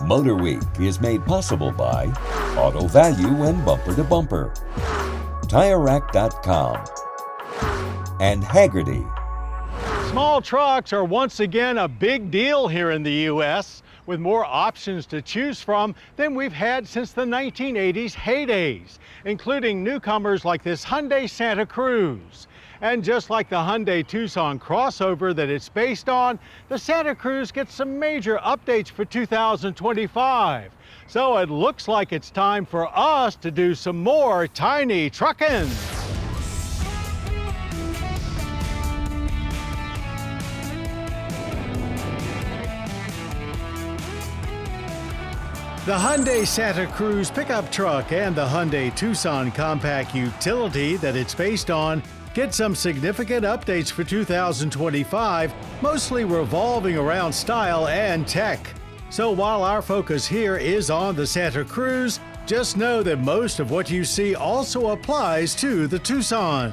MotorWeek is made possible by Auto Value and Bumper to Bumper, TireRack.com, and Haggerty. Small trucks are once again a big deal here in the U.S., with more options to choose from than we've had since the 1980s heydays, including newcomers like this Hyundai Santa Cruz. And just like the Hyundai Tucson crossover that it's based on, the Santa Cruz gets some major updates for 2025. So it looks like it's time for us to do some more tiny truckin'. The Hyundai Santa Cruz pickup truck and the Hyundai Tucson compact utility that it's based on get some significant updates for 2025, mostly revolving around style and tech. So while our focus here is on the Santa Cruz, just know that most of what you see also applies to the Tucson.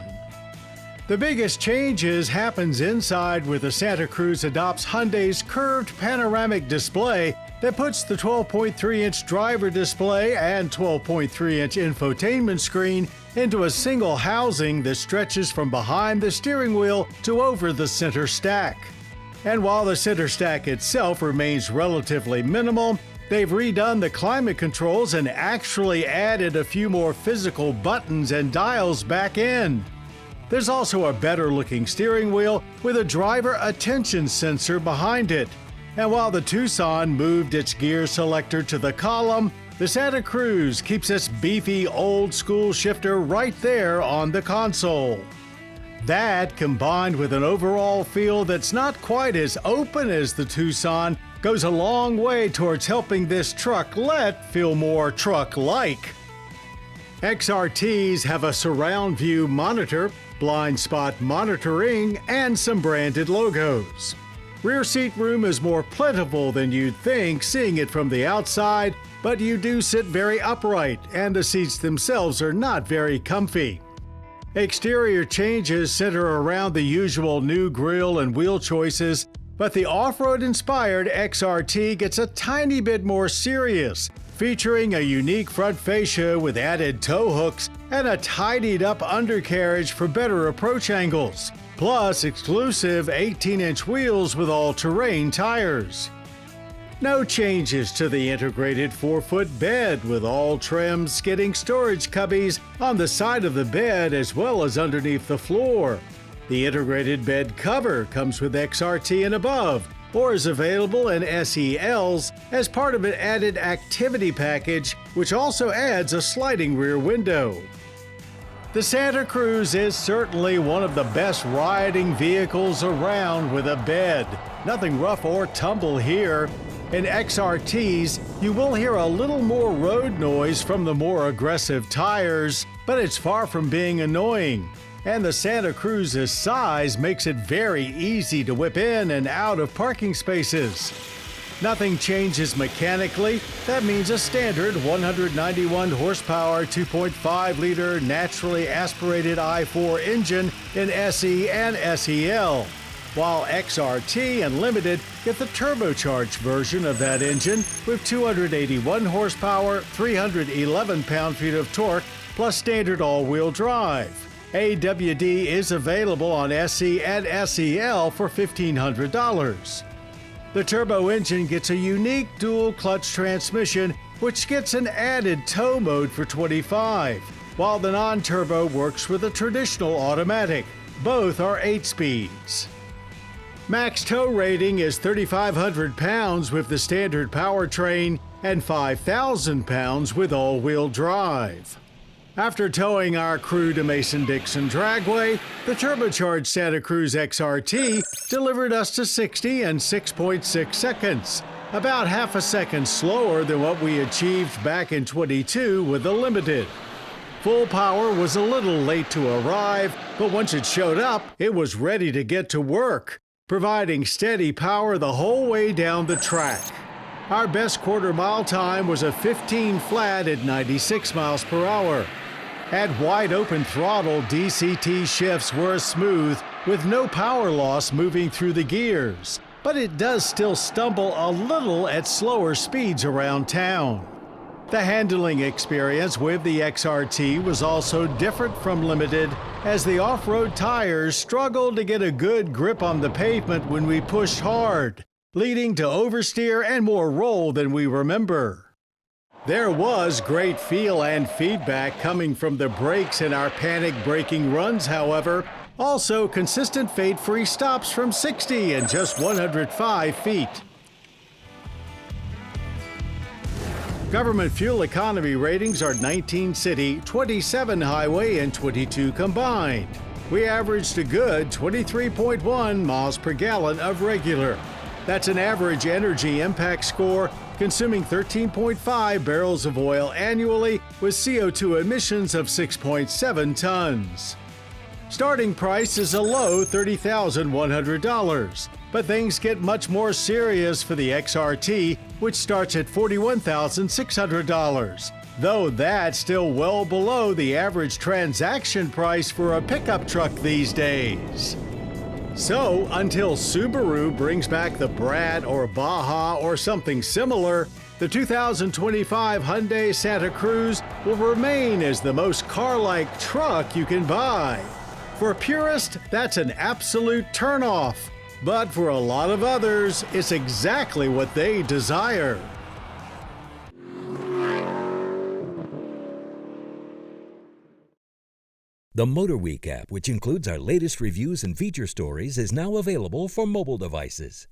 The biggest changes happens inside, where the Santa Cruz adopts Hyundai's curved panoramic display that puts the 12.3-inch driver display and 12.3-inch infotainment screen into a single housing that stretches from behind the steering wheel to over the center stack. And while the center stack itself remains relatively minimal, they've redone the climate controls and actually added a few more physical buttons and dials back in. There's also a better-looking steering wheel with a driver attention sensor behind it. And while the Tucson moved its gear selector to the column, the Santa Cruz keeps its beefy old-school shifter right there on the console. That, combined with an overall feel that's not quite as open as the Tucson, goes a long way towards helping this trucklet feel more truck-like. XRTs have a surround view monitor, blind spot monitoring, and some branded logos. Rear seat room is more plentiful than you'd think seeing it from the outside, but you do sit very upright, and the seats themselves are not very comfy. Exterior changes center around the usual new grille and wheel choices, but the off-road inspired XRT gets a tiny bit more serious, featuring a unique front fascia with added tow hooks and a tidied up undercarriage for better approach angles, plus exclusive 18-inch wheels with all-terrain tires. No changes to the integrated 4-foot bed, with all trims getting storage cubbies on the side of the bed as well as underneath the floor. The integrated bed cover comes with XRT and above, or is available in SELs as part of an added activity package, which also adds a sliding rear window. The Santa Cruz is certainly one of the best riding vehicles around with a bed. Nothing rough or tumble here. In XRTs, you will hear a little more road noise from the more aggressive tires, but it's far from being annoying. And the Santa Cruz's size makes it very easy to whip in and out of parking spaces. Nothing changes mechanically. That means a standard 191 horsepower, 2.5-liter naturally aspirated i4 engine in SE and SEL, while XRT and Limited get the turbocharged version of that engine with 281 horsepower, 311 pound-feet of torque, plus standard all-wheel drive. AWD is available on SE and SEL for $1,500. The turbo engine gets a unique dual-clutch transmission, which gets an added tow mode for $25, while the non-turbo works with a traditional automatic. Both are 8 speeds. Max tow rating is 3,500 pounds with the standard powertrain and 5,000 pounds with all-wheel drive. After towing our crew to Mason-Dixon Dragway, the turbocharged Santa Cruz XRT delivered us to 60 in 6.6 seconds, about half a second slower than what we achieved back in 22 with the Limited. Full power was a little late to arrive, but once it showed up, it was ready to get to work, providing steady power the whole way down the track. Our best quarter-mile time was a 15 flat at 96 miles per hour. At wide-open throttle, DCT shifts were smooth, with no power loss moving through the gears. but it does still stumble a little at slower speeds around town. The handling experience with the XRT was also different from Limited, as the off-road tires struggled to get a good grip on the pavement when we pushed hard, leading to oversteer and more roll than we remember. There was great feel and feedback coming from the brakes in our panic braking runs, however. Also, consistent fade-free stops from 60 and just 105 feet. Government fuel economy ratings are 19 city, 27 highway, and 22 combined. We averaged a good 23.1 miles per gallon of regular. That's an average energy impact score, consuming 13.5 barrels of oil annually with CO2 emissions of 6.7 tons. Starting price is a low $30,100, but things get much more serious for the XRT, which starts at $41,600, though that's still well below the average transaction price for a pickup truck these days. So, until Subaru brings back the Brat or Baja or something similar, the 2025 Hyundai Santa Cruz will remain as the most car-like truck you can buy. For purists, that's an absolute turnoff, but for a lot of others, it's exactly what they desire. The MotorWeek app, which includes our latest reviews and feature stories, is now available for mobile devices.